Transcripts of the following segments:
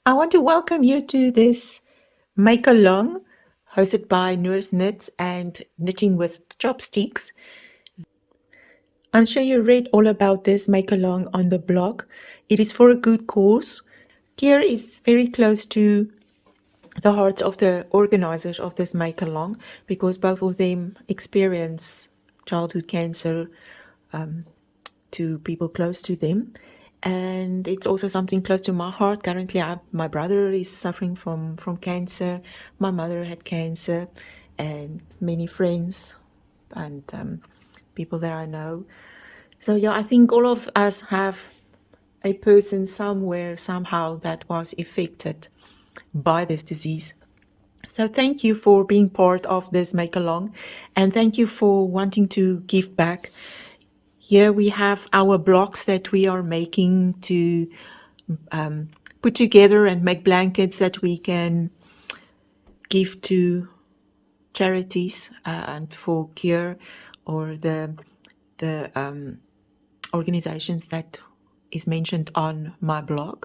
I want to welcome you to this make along hosted by Noors Knit and Knitting with Chopsticks. I'm sure you read all about this make along on the blog. It is for a good cause. Care is very close to the hearts of the organizers of this make along because both of them experience childhood cancer to people close to them. And it's also something close to my heart. Currently, my brother is suffering from cancer. My mother had cancer, and many friends and people that I know. So yeah, I think all of us have a person somewhere, somehow, that was affected by this disease. So thank you for being part of this make along, and thank you for wanting to give back. Here we have our blocks that we are making to put together and make blankets that we can give to charities and for cure or the organizations that is mentioned on my blog.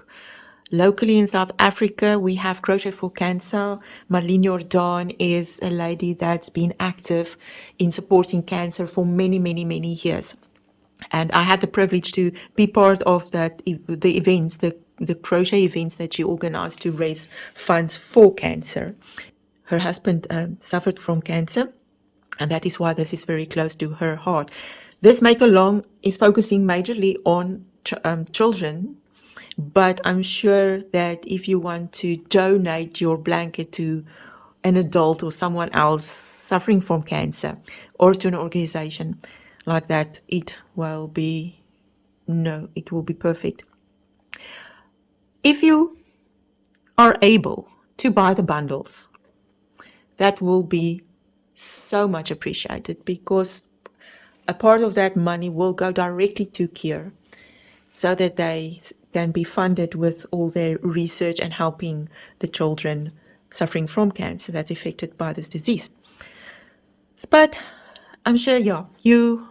Locally in South Africa, we have Crochet for Cancer. Marlene Jordan is a lady that's been active in supporting cancer for many, many, many years. And I had the privilege to be part of the events, the crochet events that she organized to raise funds for cancer. Her husband suffered from cancer, and that is why this is very close to her heart. This make along is focusing majorly on children, but I'm sure that if you want to donate your blanket to an adult or someone else suffering from cancer or to an organization like that, it will be perfect. If you are able to buy the bundles, that will be so much appreciated because a part of that money will go directly to CARE so that they can be funded with all their research and helping the children suffering from cancer that's affected by this disease. But I'm sure, you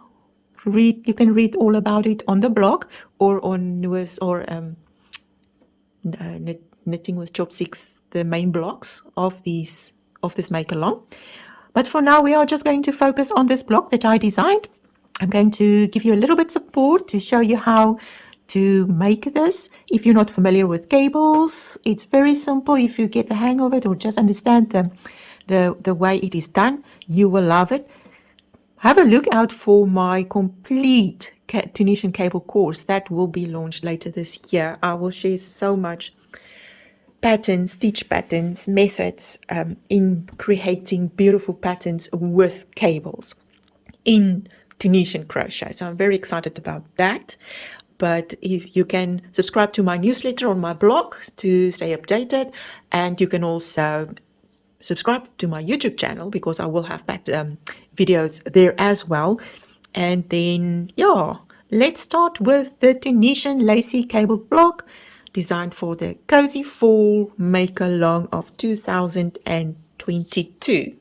can read all about it on the blog or on Noors or Knitting with Chopsticks, the main blogs of this make along. But for now, we are just going to focus on this blog that I designed. I'm going to give you a little bit support to show you how to make this. If you're not familiar with cables, it's very simple. If you get the hang of it or just understand the way it is done, you will love it. Have a look out for my complete Tunisian cable course that will be launched later this year. I will share so much patterns, stitch patterns, methods in creating beautiful patterns with cables in Tunisian crochet. So I'm very excited about that. But if you can subscribe to my newsletter on my blog to stay updated, and you can also subscribe to my YouTube channel because I will have videos there as well. And then, let's start with the Tunisian Lacy cable block designed for the Cozy Fall Make Along of 2022.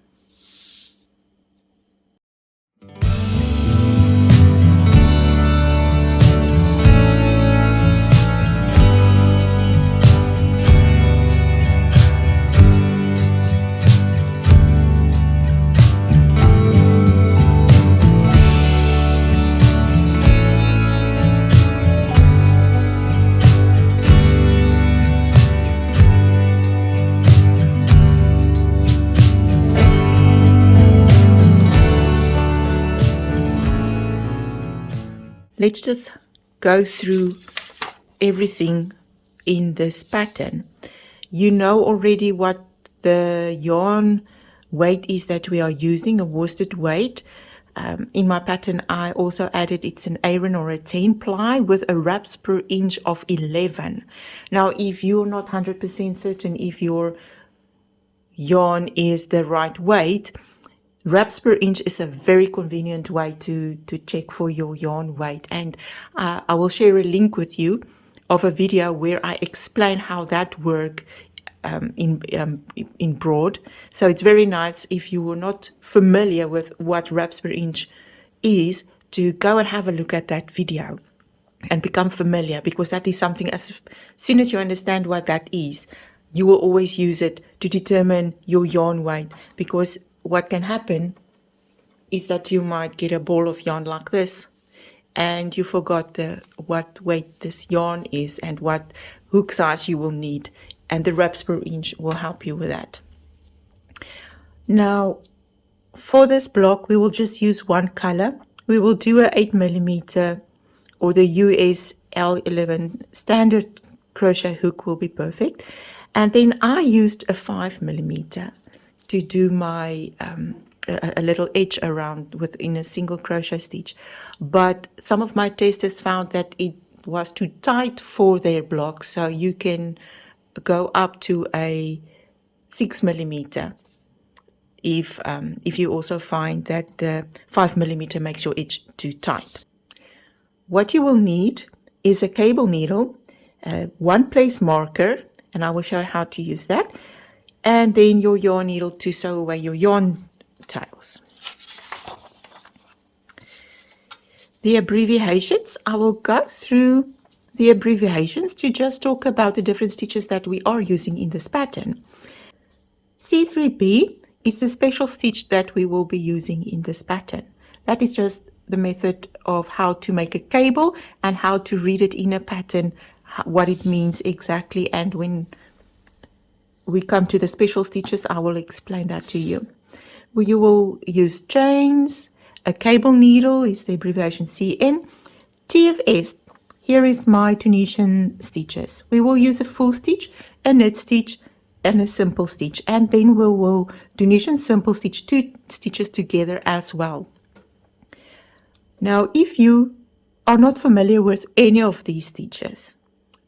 Let's just go through everything in this pattern. You know already what the yarn weight is that we are using, a worsted weight. In my pattern, I also added it's an Aran or a 10 ply with a wraps per inch of 11. Now, if you're not 100% certain if your yarn is the right weight, wraps per inch is a very convenient way to check for your yarn weight, and I will share a link with you of a video where I explain how that works in broad. So it's very nice if you were not familiar with what wraps per inch is to go and have a look at that video. and become familiar, because that is something, as soon as you understand what that is, you will always use it to determine your yarn weight, because what can happen is that you might get a ball of yarn like this and you forgot what weight this yarn is and what hook size you will need, and the wraps per inch will help you with that. Now for this block we will just use one color. We will do a 8mm or the US L11 standard crochet hook will be perfect, and then I used a 5mm to do my a little edge around within a single crochet stitch, but some of my testers found that it was too tight for their block, so you can go up to a 6mm if you also find that the 5mm makes your edge too tight. What you will need is a cable needle, one place marker, and I will show you how to use that, and then your yarn needle to sew away your yarn tails. The abbreviations, I will go through the abbreviations to just talk about the different stitches that we are using in this pattern. C3B is the special stitch that we will be using in this pattern. That is just the method of how to make a cable and how to read it in a pattern, what it means exactly, and when we come to the special stitches I will explain that to you. You will use chains, a cable needle is the abbreviation CN, TFS, here is my Tunisian stitches. We will use a full stitch, a knit stitch, and a simple stitch, and then we will Tunisian simple stitch 2 stitches together as well. Now if you are not familiar with any of these stitches,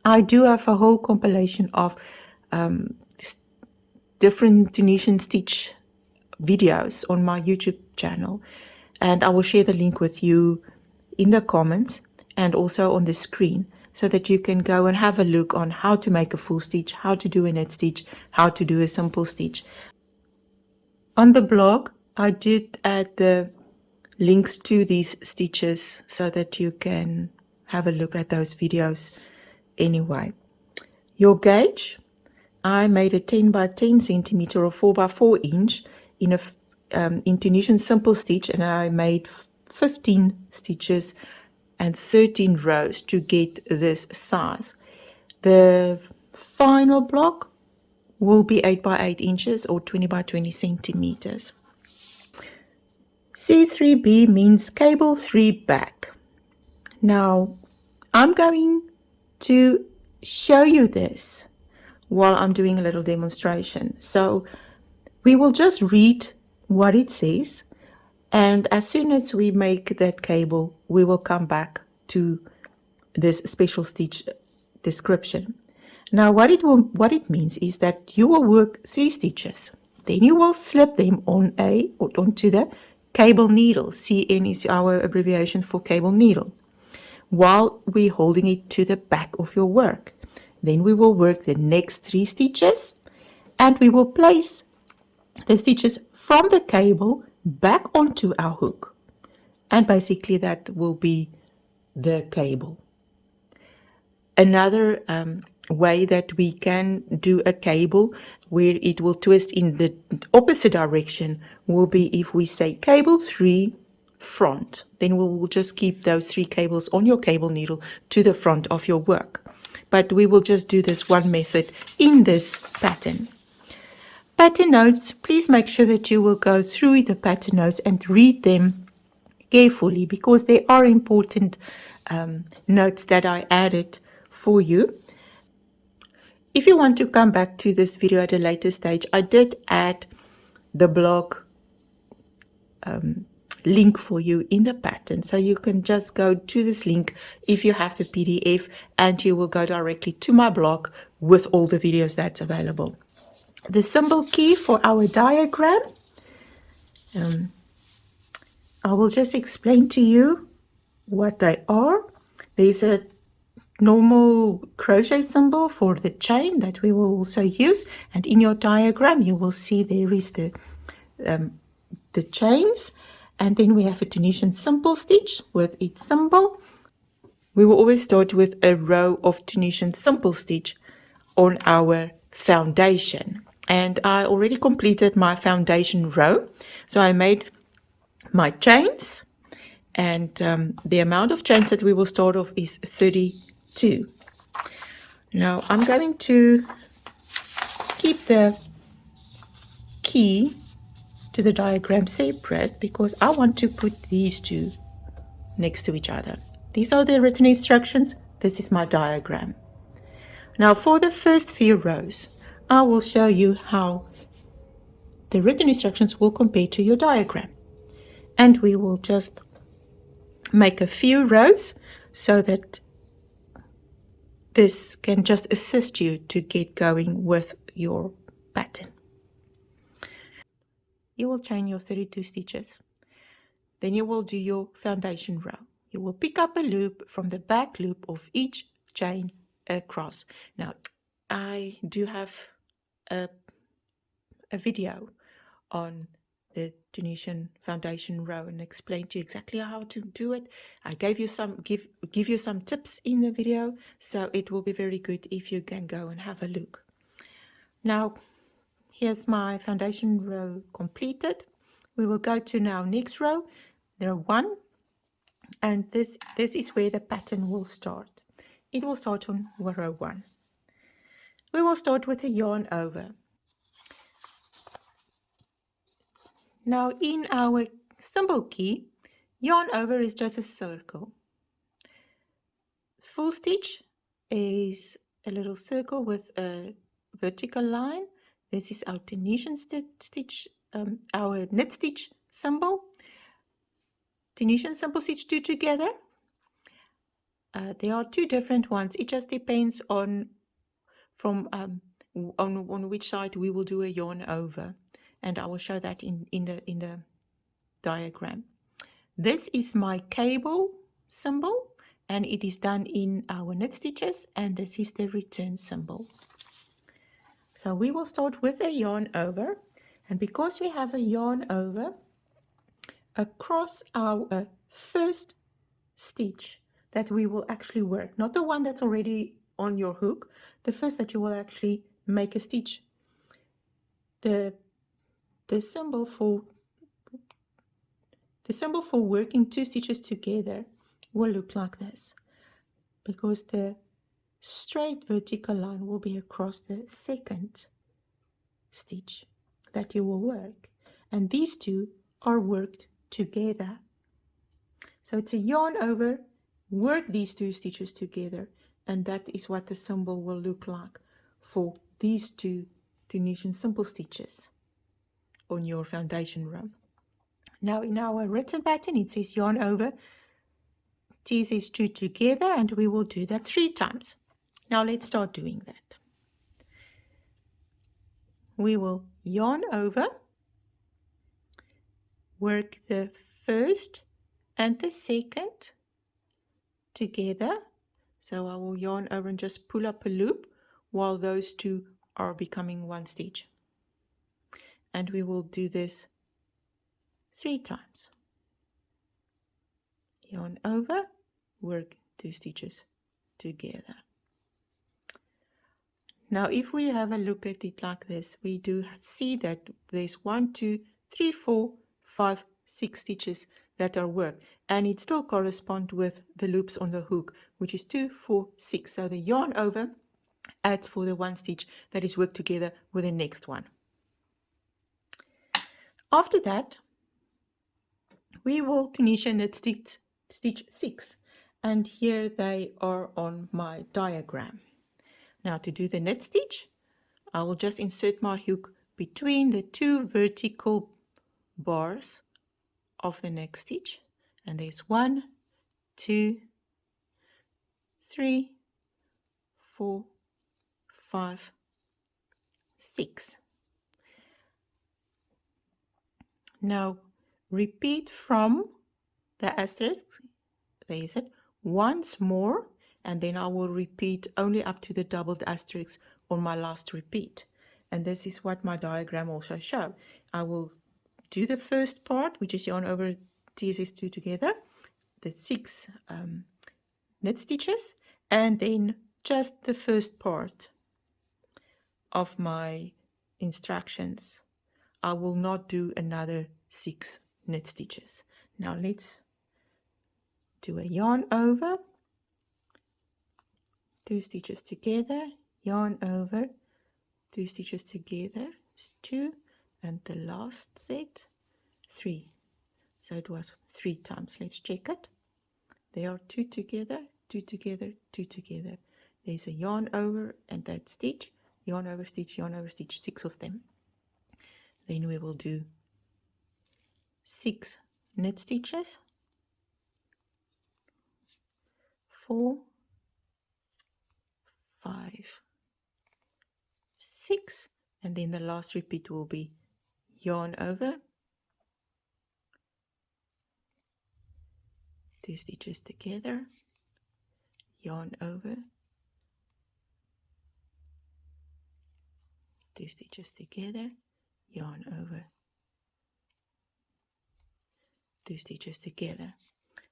I do have a whole compilation of different Tunisian stitch videos on my YouTube channel, and I will share the link with you in the comments and also on the screen, so that you can go and have a look on how to make a full stitch, how to do a knit stitch, how to do a simple stitch. On the blog I did add the links to these stitches so that you can have a look at those videos anyway. Your gauge, I made a 10 by 10 centimeter or 4 by 4 inch in a in Tunisian simple stitch, and I made 15 stitches and 13 rows to get this size. The final block will be 8 by 8 inches or 20 by 20 centimeters. C3B means cable 3 back. Now I'm going to show you this while I'm doing a little demonstration. So we will just read what it says, and as soon as we make that cable we will come back to this special stitch description. Now what it means is that you will work 3 stitches, then you will slip them onto the cable needle. CN is our abbreviation for cable needle, while we're holding it to the back of your work. Then we will work the next 3 stitches, and we will place the stitches from the cable back onto our hook, and basically that will be the cable. Another way that we can do a cable where it will twist in the opposite direction will be if we say cable 3 front, then we will just keep those 3 cables on your cable needle to the front of your work. But we will just do this one method in this pattern. Pattern notes, please make sure that you will go through the pattern notes and read them carefully, because they are important notes that I added for you. If you want to come back to this video at a later stage, I did add the blog link for you in the pattern, so you can just go to this link if you have the PDF, and you will go directly to my blog with all the videos that's available. The symbol key for our diagram, I will just explain to you what they are. There's a normal crochet symbol for the chain that we will also use, and in your diagram you will see there is the chains, and then we have a Tunisian simple stitch with its symbol. we will always start with a row of Tunisian simple stitch on our foundation. And I already completed my foundation row. So I made my chains, and the amount of chains that we will start off is 32. Now I'm going to keep the key to the diagram separate because I want to put these two next to each other. These are the written instructions. This is my diagram. Now for the first few rows, I will show you how the written instructions will compare to your diagram. And we will just make a few rows so that this can just assist you to get going with your pattern. You will chain your 32 stitches. Then you will do your foundation row. You will pick up a loop from the back loop of each chain across. Now, I do have a video on the Tunisian foundation row and explain to you exactly how to do it. I gave you give you some tips in the video, so it will be very good if you can go and have a look. Now, here's my foundation row completed. We will go to now next row, row 1, and this is where the pattern will start. It will start on row 1. We will start with a yarn over. Now in our symbol key, yarn over is just a circle. Full stitch is a little circle with a vertical line. This is our Tunisian stitch, our knit stitch symbol. Tunisian simple stitch 2 together. There are 2 different ones. It just depends on which side we will do a yarn over, and I will show that in the diagram. This is my cable symbol, and it is done in our knit stitches, and this is the return symbol. So we will start with a yarn over, and because we have a yarn over across our first stitch that we will actually work, not the one that's already on your hook, the first that you will actually make a stitch. The symbol for working 2 stitches together will look like this, because the straight vertical line will be across the second stitch that you will work, and these 2 are worked together. So it's a yarn over, work these 2 stitches together, and that is what the symbol will look like for these 2 Tunisian simple stitches on your foundation row. Now in our written pattern, it says yarn over, these 2 together, and we will do that 3 times. Now let's start doing that. We will yarn over, work the first and the second together. So I will yarn over and just pull up a loop while those 2 are becoming 1 stitch. And we will do this 3 times. Yarn over, work 2 stitches together. Now if we have a look at it like this, we do see that there's 1, 2, 3, 4, 5, 6 stitches that are worked, and it still corresponds with the loops on the hook, which is 2, 4, 6. So the yarn over adds for the 1 stitch that is worked together with the next one. After that, we will Tunisian knit stitch 6, and here they are on my diagram. Now to do the knit stitch, I will just insert my hook between the 2 vertical bars of the next stitch, and there's 1, 2, 3, 4, 5, 6. Now repeat from the asterisk, there is it, once more, and then I will repeat only up to the doubled asterisk on my last repeat. And this is what my diagram also shows. I will do the first part, which is yarn over TSS2 together, the 6 knit stitches, and then just the first part of my instructions. I will not do another 6 knit stitches. Now let's do a yarn over, 2 stitches together, yarn over, 2 stitches together, it's 2, and the last set 3. So it was 3 times. Let's check it. There are 2 together, 2 together, 2 together. There's a yarn over and that stitch, yarn over stitch, yarn over stitch, 6 of them. Then we will do 6 knit stitches, 4, 5, 6, and then the last repeat will be yarn over, 2 stitches together, yarn over, 2 stitches together, yarn over, 2 stitches together.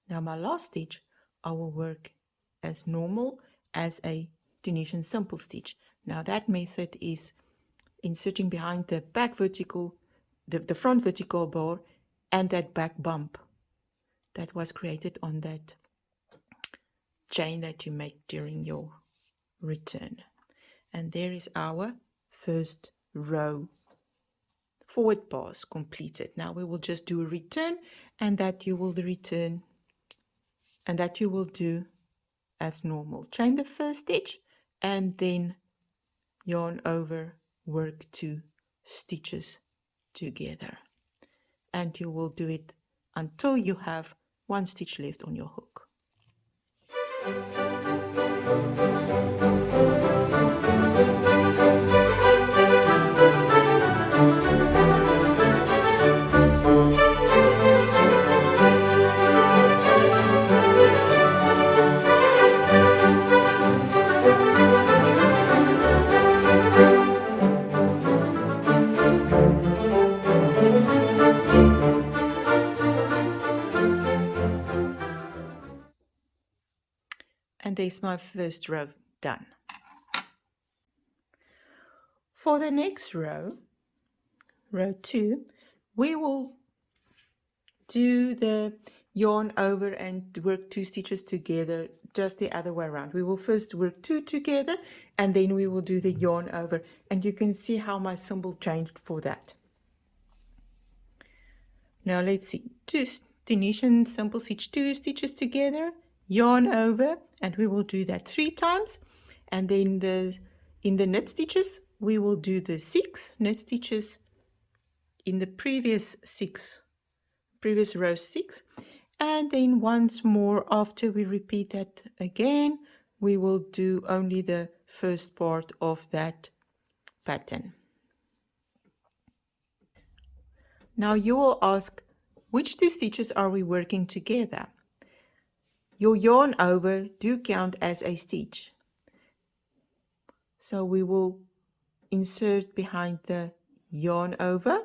Now my last stitch I will work as normal as a Tunisian simple stitch. Now that method is inserting behind the back vertical, the front vertical bar and that back bump that was created on that chain that you make during your return. And there is our first row forward pass completed. Now we will just do a return, and that you will return, and that you will do as normal. Chain the first stitch and then yarn over, work 2 stitches together, and you will do it until you have 1 stitch left on your hook. And there's my first row done. For the next row, row 2, we will do the yarn over and work 2 stitches together, just the other way around. We will first work 2 together and then we will do the yarn over, and you can see how my symbol changed for that. Now let's see, 2 Tunisian simple stitch, 2 stitches together, yarn over, and we will do that 3 times. And then in the knit stitches we will do the 6 knit stitches in the previous row 6, and then once more after we repeat that again, we will do only the first part of that pattern. Now you will ask, which 2 stitches are we working together? Your yarn over do count as a stitch, so we will insert behind the yarn over,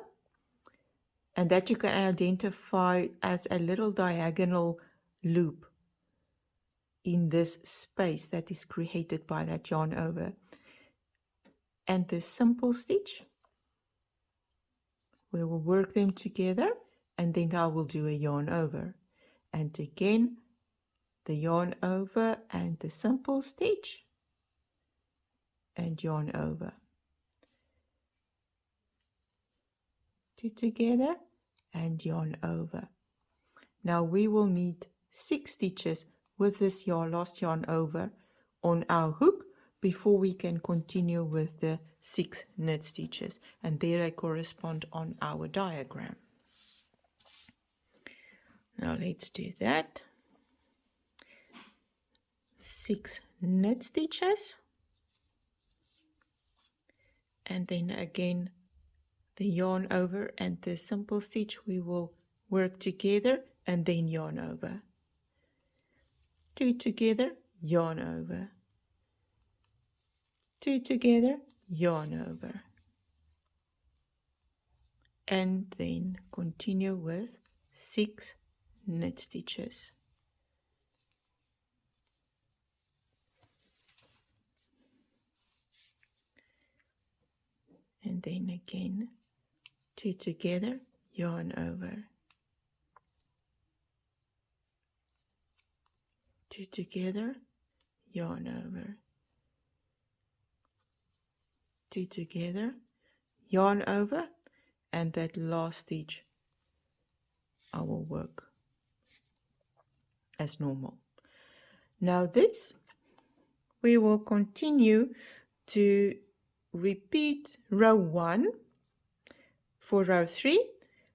and that you can identify as a little diagonal loop in this space that is created by that yarn over. And the simple stitch, we will work them together, and then I will do a yarn over, and again the yarn over and the simple stitch and yarn over, 2 together and yarn over. Now we will need 6 stitches with this last yarn over on our hook before we can continue with the 6 knit stitches, and there they correspond on our diagram. Now let's do that. 6 knit stitches, and then again the yarn over and the simple stitch we will work together and then yarn over, 2 together, yarn over, 2 together, yarn over, and then continue with 6 knit stitches. and then again 2 together, yarn over, 2 together, yarn over, 2 together, yarn over, and that last stitch I will work as normal. Now this we will continue to repeat row 1 for row 3.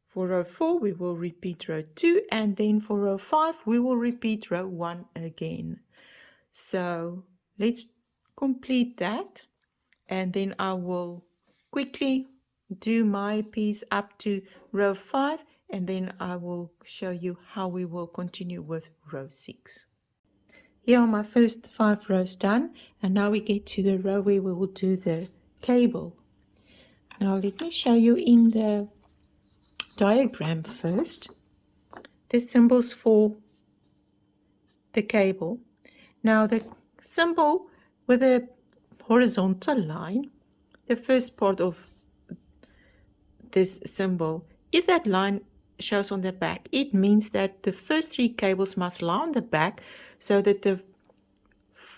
For row 4 we will repeat row 2, and then for row 5 we will repeat row 1 again. So let's complete that, and then I will quickly do my piece up to row 5, and then I will show you how we will continue with row 6. Here are my first 5 rows done, and now we get to the row where we will do the cable. Now let me show you in the diagram first the symbols for the cable. Now the symbol with a horizontal line, the first part of this symbol, if that line shows on the back, it means that the first 3 cables must lie on the back so that the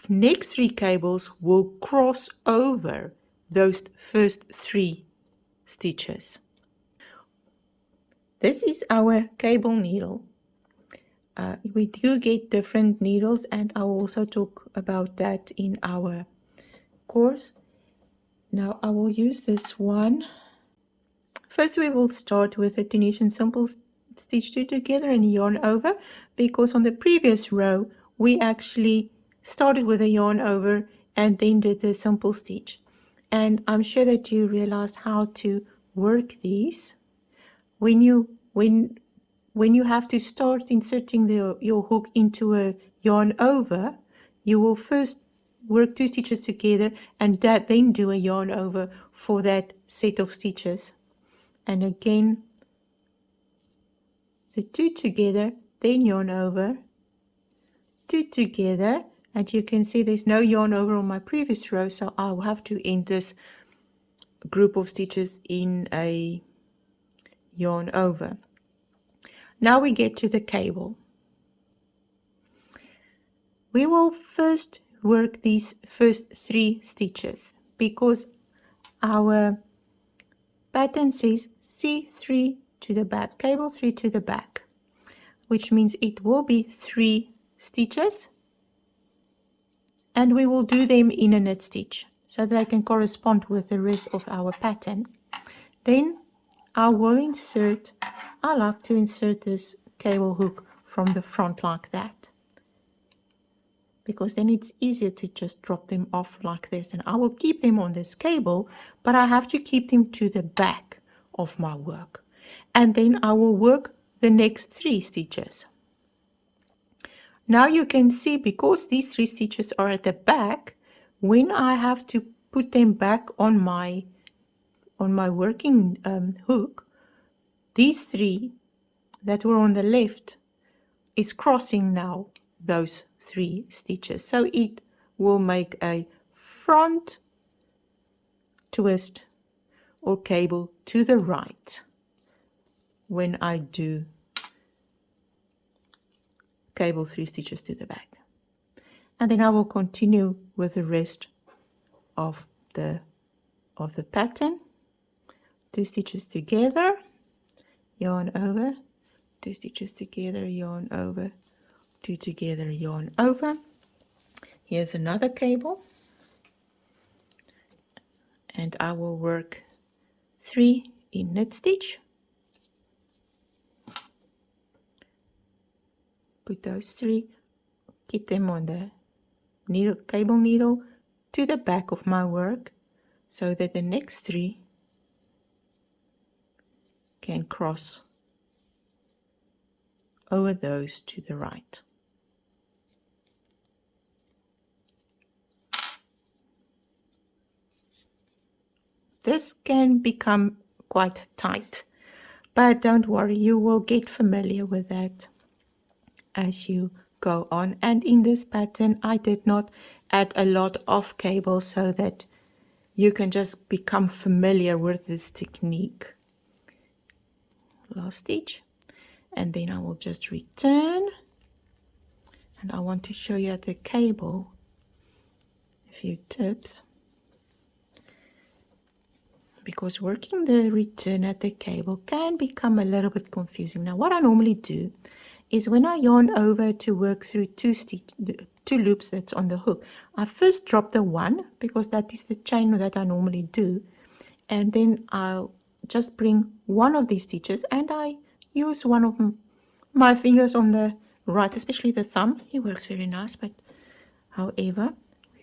next 3 cables will cross over those first 3 stitches. This is our cable needle. We do get different needles, and I will also talk about that in our course. Now I will use this one. First we will start with a Tunisian simple stitch 2 together and yarn over, because on the previous row we actually started with a yarn over and then did the simple stitch. And I'm sure that you realize how to work these. When you have to start inserting your hook into a yarn over, you will first work 2 stitches together and then do a yarn over for that set of stitches. And again the 2 together, then yarn over, 2 together, and you can see there's no yarn over on my previous row, so I'll have to end this group of stitches in a yarn over. Now we get to the cable. We will first work these first 3 stitches because our pattern says C3 to the back, cable 3 to the back, which means it will be 3 stitches, and we will do them in a knit stitch so they can correspond with the rest of our pattern. Then I like to insert this cable hook from the front like that, because then it's easier to just drop them off like this, and I will keep them on this cable, but I have to keep them to the back of my work, and then I will work the next 3 stitches. Now you can see, because these 3 stitches are at the back, when I have to put them back on my working hook, these 3 that were on the left is crossing now those 3 stitches, so it will make a front twist or cable to the right when I do cable 3 stitches to the back. And then I will continue with the rest of the pattern. 2 stitches together, yarn over, 2 stitches together, yarn over, 2 together, yarn over. Here's another cable, and I will work 3 in knit stitch. Put those 3, keep them on the cable needle to the back of my work so that the next 3 can cross over those to the right. This can become quite tight, but don't worry, you will get familiar with that as you go on. And in this pattern I did not add a lot of cable so that you can just become familiar with this technique. Last stitch, and then I will just return, and I want to show you at the cable a few tips, because working the return at the cable can become a little bit confusing. Now what I normally do is when I yarn over to work through two loops that's on the hook, I first drop the one, because that is the chain that I normally do, and then I'll just bring one of these stitches and I use one of my fingers on the right, especially the thumb. It works very nice, but however,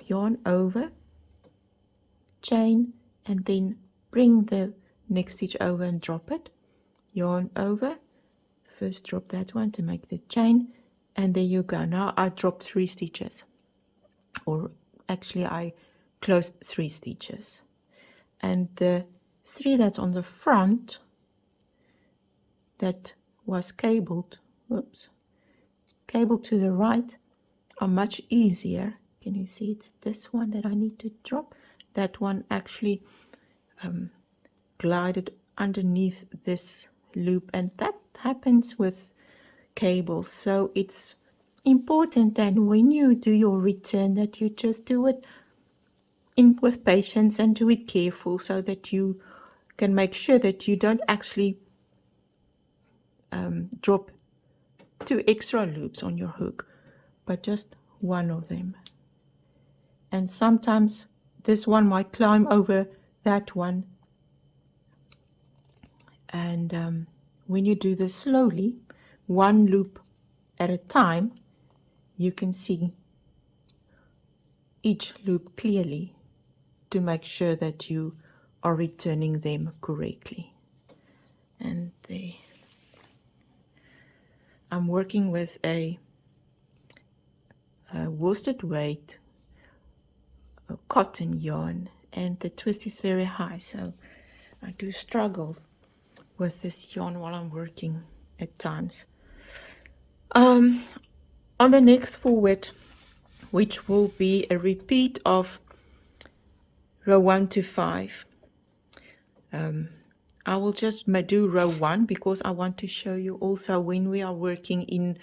yarn over, chain, and then bring the next stitch over and drop it, yarn over, first drop that one to make the chain, and there you go. Now I dropped 3 stitches, or actually I closed 3 stitches, and the 3 that's on the front that was cabled to the right are much easier. Can you see? It's this one that I need to drop. That one actually glided underneath this loop, and that happens with cables. So it's important that when you do your return that you just do it with patience and do it careful, so that you can make sure that you don't actually drop 2 extra loops on your hook, but just one of them. And sometimes this one might climb over that one, and when you do this slowly, one loop at a time, you can see each loop clearly to make sure that you are returning them correctly. And there, I'm working with a worsted weight cotton yarn, and the twist is very high, so I do struggle with this yarn while I'm working at times. On the next forward, which will be a repeat of row 1 to 5, I will just do row 1 because I want to show you also when we are working in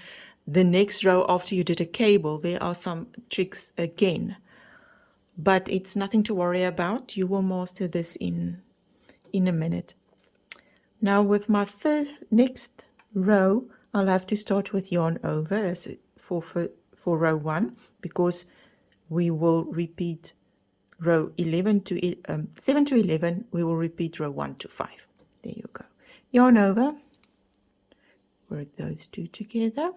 the next row after you did a cable, there are some tricks again, but it's nothing to worry about. You will master this in a minute. Now with my next row, I'll have to start with yarn over as for row 1, because we will repeat row 11 to 7 to 11. We will repeat row 1 to 5. There you go. Yarn over, work those 2 together.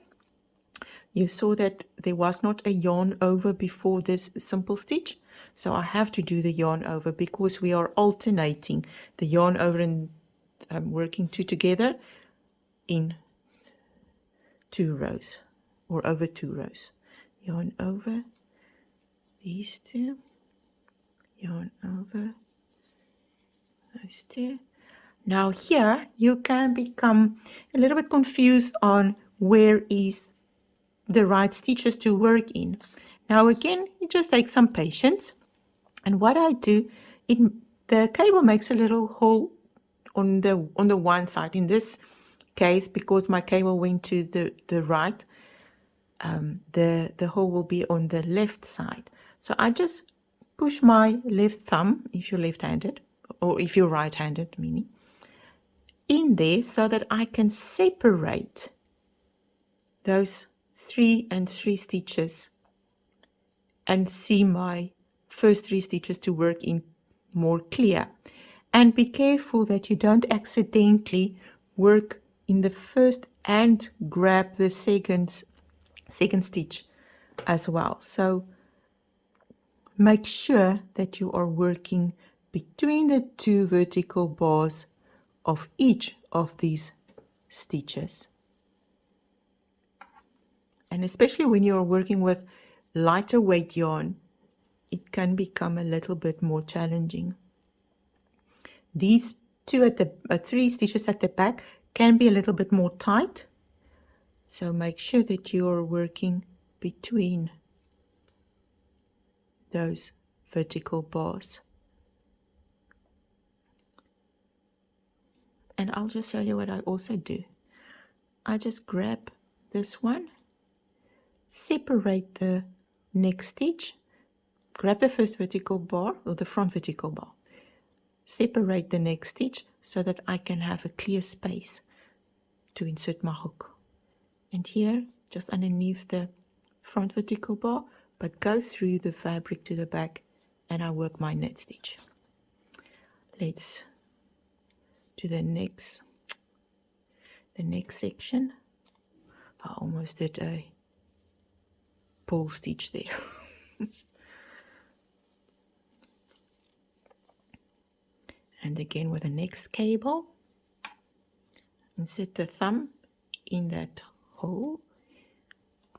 You saw that there was not a yarn over before this simple stitch, so I have to do the yarn over because we are alternating the yarn over and working 2 together in 2 rows, or over 2 rows. Yarn over these 2, yarn over those 2. Now here you can become a little bit confused on where is the right stitches to work in. Now again, it just takes some patience, and what I do, the cable makes a little hole on the one side. In this case, because my cable went to the right, the hole will be on the left side. So I just push my left thumb, if you're left-handed, or if you're right-handed, meaning, in there so that I can separate those 3 and 3 stitches and see my first 3 stitches to work in more clear. And be careful that you don't accidentally work in the first and grab the second stitch as well. So make sure that you are working between the 2 vertical bars of each of these stitches. And especially when you're working with lighter weight yarn, it can become a little bit more challenging. These 3 stitches at the back can be a little bit more tight, so make sure that you're working between those vertical bars. And I'll just show you what I also do. I just grab this one, separate the next stitch, grab the first vertical bar or the front vertical bar, separate the next stitch so that I can have a clear space to insert my hook. And here, just underneath the front vertical bar, but go through the fabric to the back, and I work my knit stitch. Let's do the next section. I almost did a pull stitch there. And again with the next cable, insert the thumb in that hole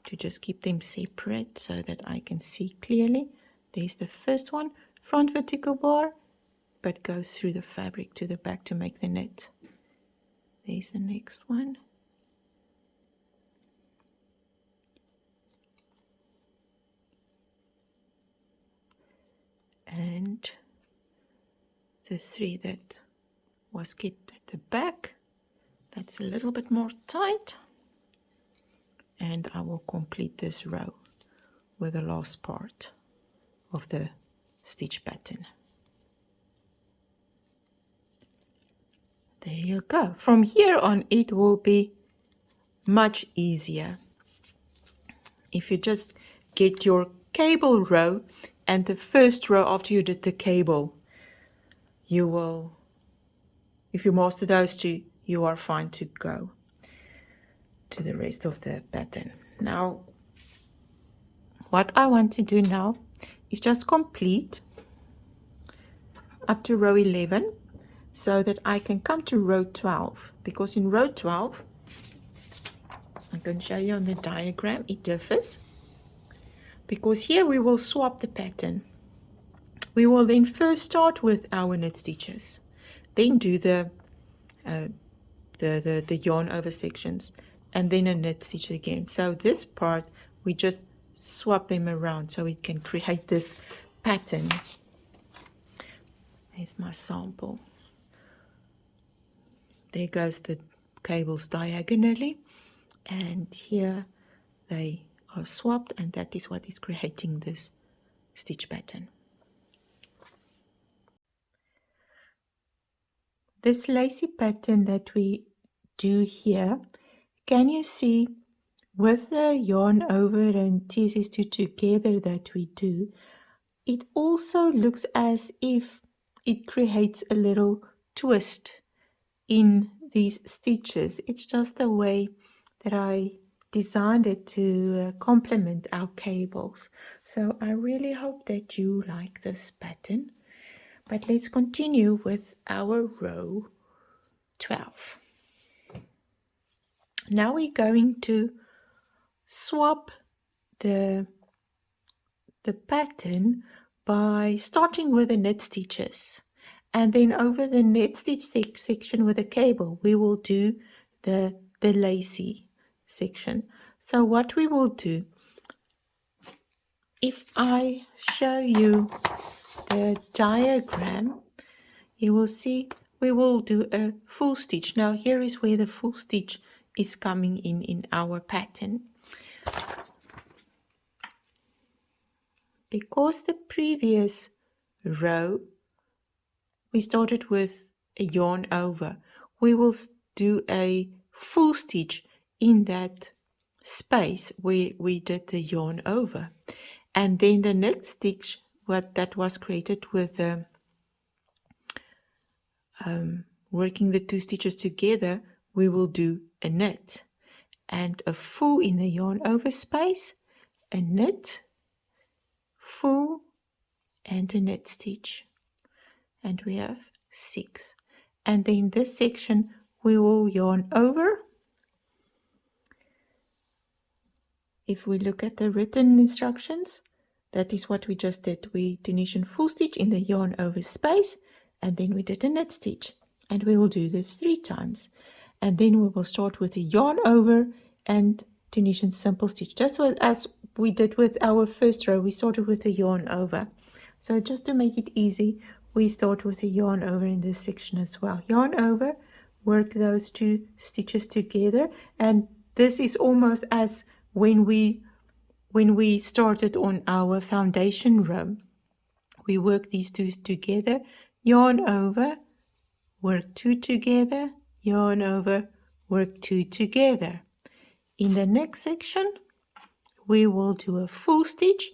to just keep them separate so that I can see clearly. There's the first one, front vertical bar, but go through the fabric to the back to make the knit. There's the next one. And the three that was kept at the back, that's a little bit more tight. And I will complete this row with the last part of the stitch pattern. There you go. From here on it will be much easier. If you just get your cable row and the first row after you did the cable, you will, if you master those two, you are fine to go to the rest of the pattern. Now, what I want to do now is just complete up to row 11 so that I can come to row 12, because in row 12, I can show you on the diagram, it differs, because here we will swap the pattern. We will then first start with our knit stitches, then do the yarn over sections, and then a knit stitch again. So this part we just swap them around so we can create this pattern. Here's my sample. There goes the cables diagonally, and here they are swapped, and that is what is creating this stitch pattern. This lacy pattern that we do here, can you see with the yarn over and TSS2 together that we do, it also looks as if it creates a little twist in these stitches. It's just the way that I designed it to complement our cables. So I really hope that you like this pattern. But let's continue with our row 12. Now we're going to swap the pattern by starting with the knit stitches, and then over the knit stitch section with a cable we will do the lacy section. So what we will do, if I show you the diagram, you will see we will do a full stitch. Now here is where the full stitch is coming in our pattern. Because the previous row we started with a yarn over, we will do a full stitch in that space where we did the yarn over, and then the next stitch that was created with working the two stitches together, we will do a knit and a full in the yarn over space, a knit, full, and a knit stitch, and we have 6. And then this section we will yarn over. If we look at the written instructions, that is what we just did. We Tunisian full stitch in the yarn over space, and then we did a knit stitch, and we will do this 3 times, and then we will start with a yarn over and Tunisian simple stitch, just as we did with our first row. We started with a yarn over, so just to make it easy, we start with a yarn over in this section as well. Yarn over, work those 2 stitches together, and this is almost as when we started on our foundation row. We work these 2 together, yarn over, work 2 together, yarn over, work 2 together. In the next section, we will do a full stitch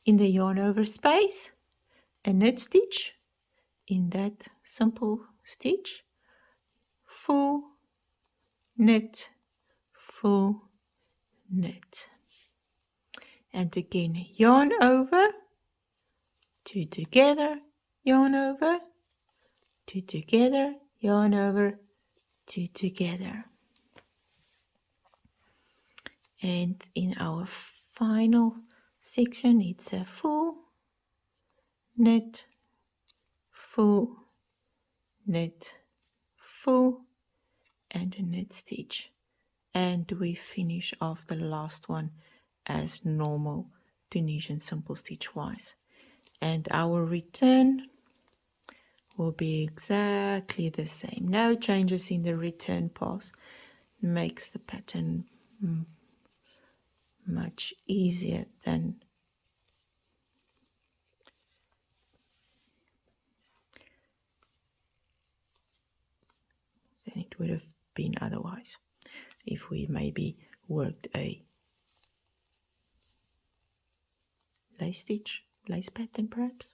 in the yarn over space, a knit stitch in that simple stitch, full knit, full knit. And again, yarn over, 2 together, yarn over, 2 together, yarn over, 2 together. And in our final section, it's a full knit, full knit, full, and a knit stitch. And we finish off the last one as normal Tunisian simple stitch wise. And our return will be exactly the same. No changes in the return pass. Makes the pattern much easier than it would have been otherwise if we maybe worked a lace stitch, lace pattern perhaps.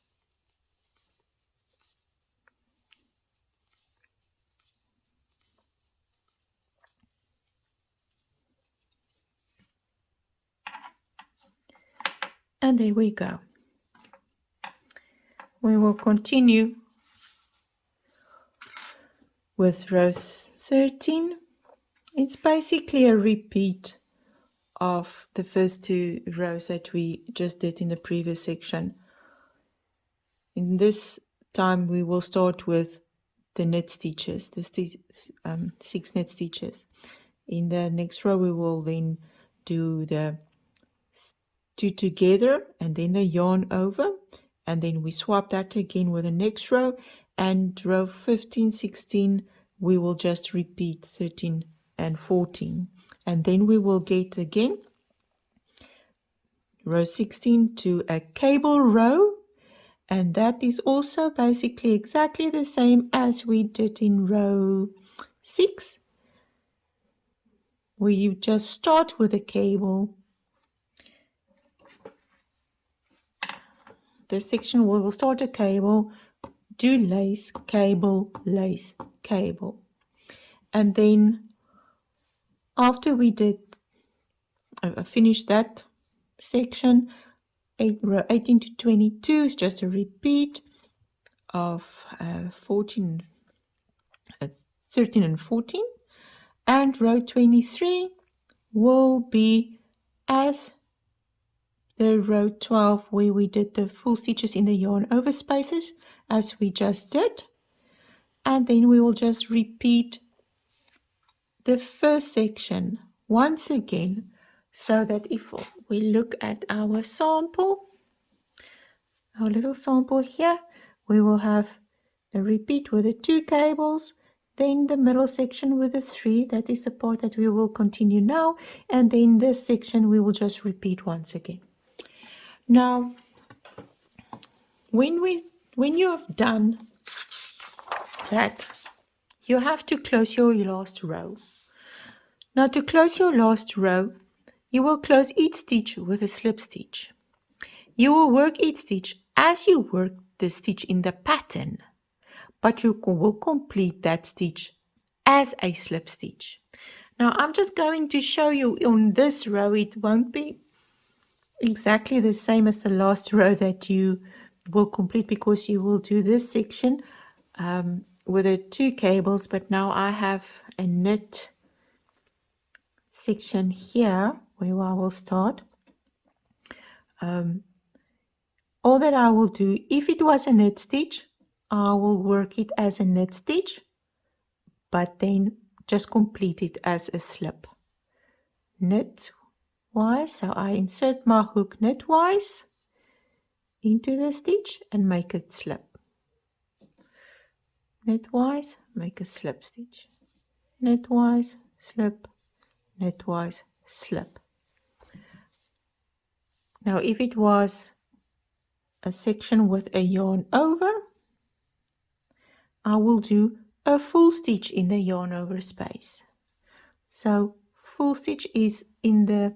And there we go. We will continue with row 13. It's basically a repeat of the first 2 rows that we just did in the previous section. In this time we will start with the knit stitches, the 6 knit stitches. In the next row we will then do the 2 together and then the yarn over, and then we swap that again with the next row, and row 15, 16 we will just repeat 13 and 14, and then we will get again row 16 to a cable row, and that is also basically exactly the same as we did in row 6. where you just start with a cable. This section we will start a cable, do lace, cable, lace, cable. And then after we did finish that section, row 18 to 22 is just a repeat of 13 and 14. And row 23 will be as the row 12 where we did the full stitches in the yarn over spaces as we just did. And then we will just repeat the first section once again, so that if we look at our sample, our little sample here, we will have a repeat with the 2 cables, then the middle section with the 3, that is the part that we will continue now, and then this section we will just repeat once again. Now, when you have done that, you have to close your last row. Now, to close your last row, you will close each stitch with a slip stitch. You will work each stitch as you work the stitch in the pattern, but you will complete that stitch as a slip stitch. Now, I'm just going to show you on this row. It won't be exactly the same as the last row that you will complete, because you will do this section with the 2 cables, but now I have a knit section here where I will start. All that I will do, if it was a knit stitch, I will work it as a knit stitch, but then just complete it as a slip. Knitwise, so I insert my hook knitwise into the stitch and make it slip. Knitwise, make a slip stitch. knitwise, slip, knitwise, slip. Now if it was a section with a yarn over, I will do a full stitch in the yarn over space. So full stitch is in the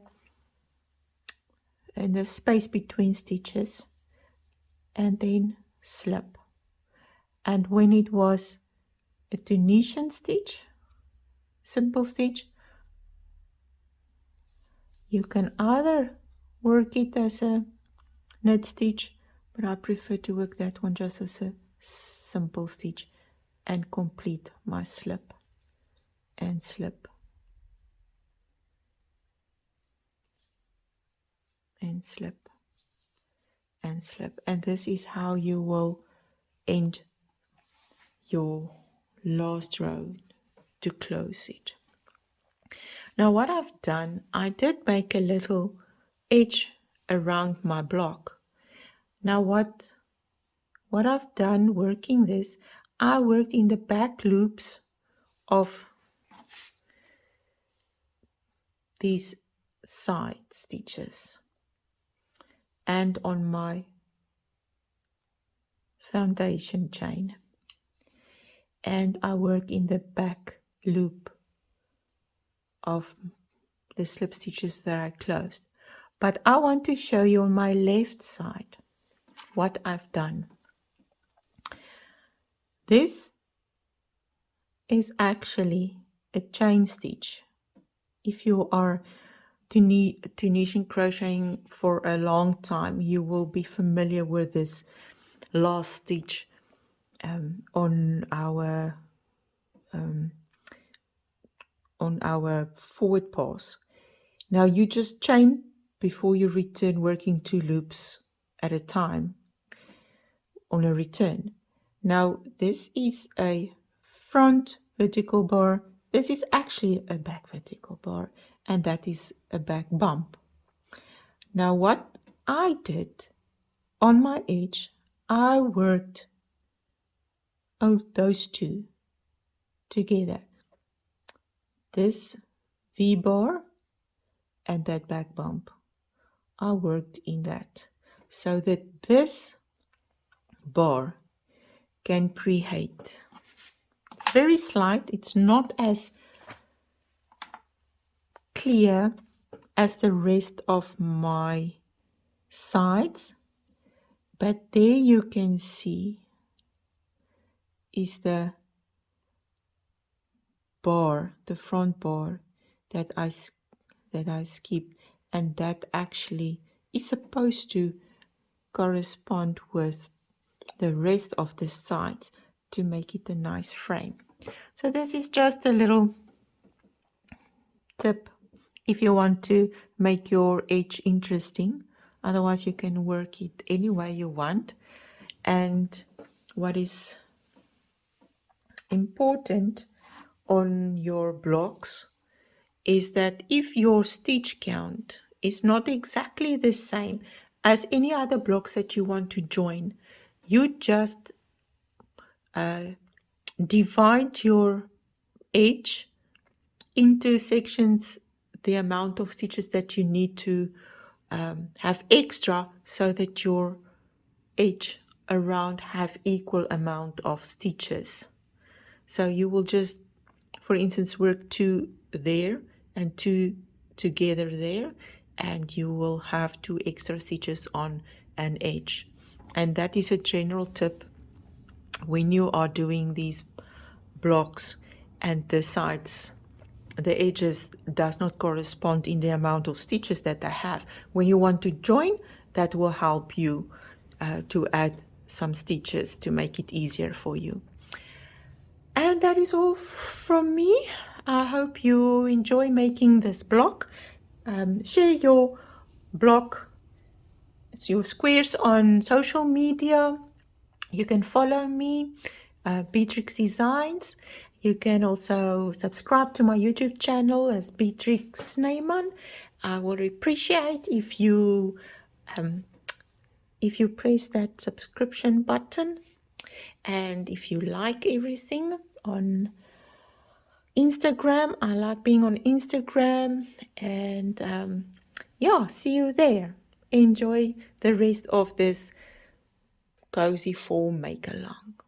space between stitches, and then slip. And when it was a Tunisian stitch, simple stitch, you can either work it as a knit stitch, but I prefer to work that one just as a simple stitch and complete my slip and slip and slip and slip. And this is how you will end your last row to close it. Now what I've done, I did make a little edge around my block. Now what I've done working this, I worked in the back loops of these side stitches and on my foundation chain, and I work in the back loop of the slip stitches that I closed. But I want to show you on my left side what I've done. This is actually a chain stitch. If you are Tunisian crocheting for a long time, you will be familiar with this last stitch on our forward pass. Now you just chain before you return, working 2 loops at a time on a return. Now this is a front vertical bar, this is actually a back vertical bar, and that is a back bump. Now what I did on my edge, I worked those two together, this V bar and that back bump. I worked in that so that this bar can create, it's very slight, it's not as clear as the rest of my sides, but there you can see is the bar, the front bar that I skipped, and that actually is supposed to correspond with the rest of the sides to make it a nice frame. So this is just a little tip if you want to make your edge interesting. Otherwise you can work it any way you want. And what is important on your blocks is that if your stitch count is not exactly the same as any other blocks that you want to join, you just divide your edge into sections, the amount of stitches that you need to have extra, so that your edge around have equal amount of stitches. So you will just, for instance, work 2 there and 2 together there, and you will have 2 extra stitches on an edge. And that is a general tip when you are doing these blocks and the sides, the edges does not correspond in the amount of stitches that they have. When you want to join, that will help you to add some stitches to make it easier for you. And that is all from me. I hope you enjoy making this block. Share your block, your squares on social media. You can follow me, Beatrix Designs. You can also subscribe to my YouTube channel as Beatrix Snyman. I would appreciate if you press that subscription button, and if you like everything on Instagram. I like being on Instagram, and yeah, see you there. Enjoy the rest of this cozy fall make along.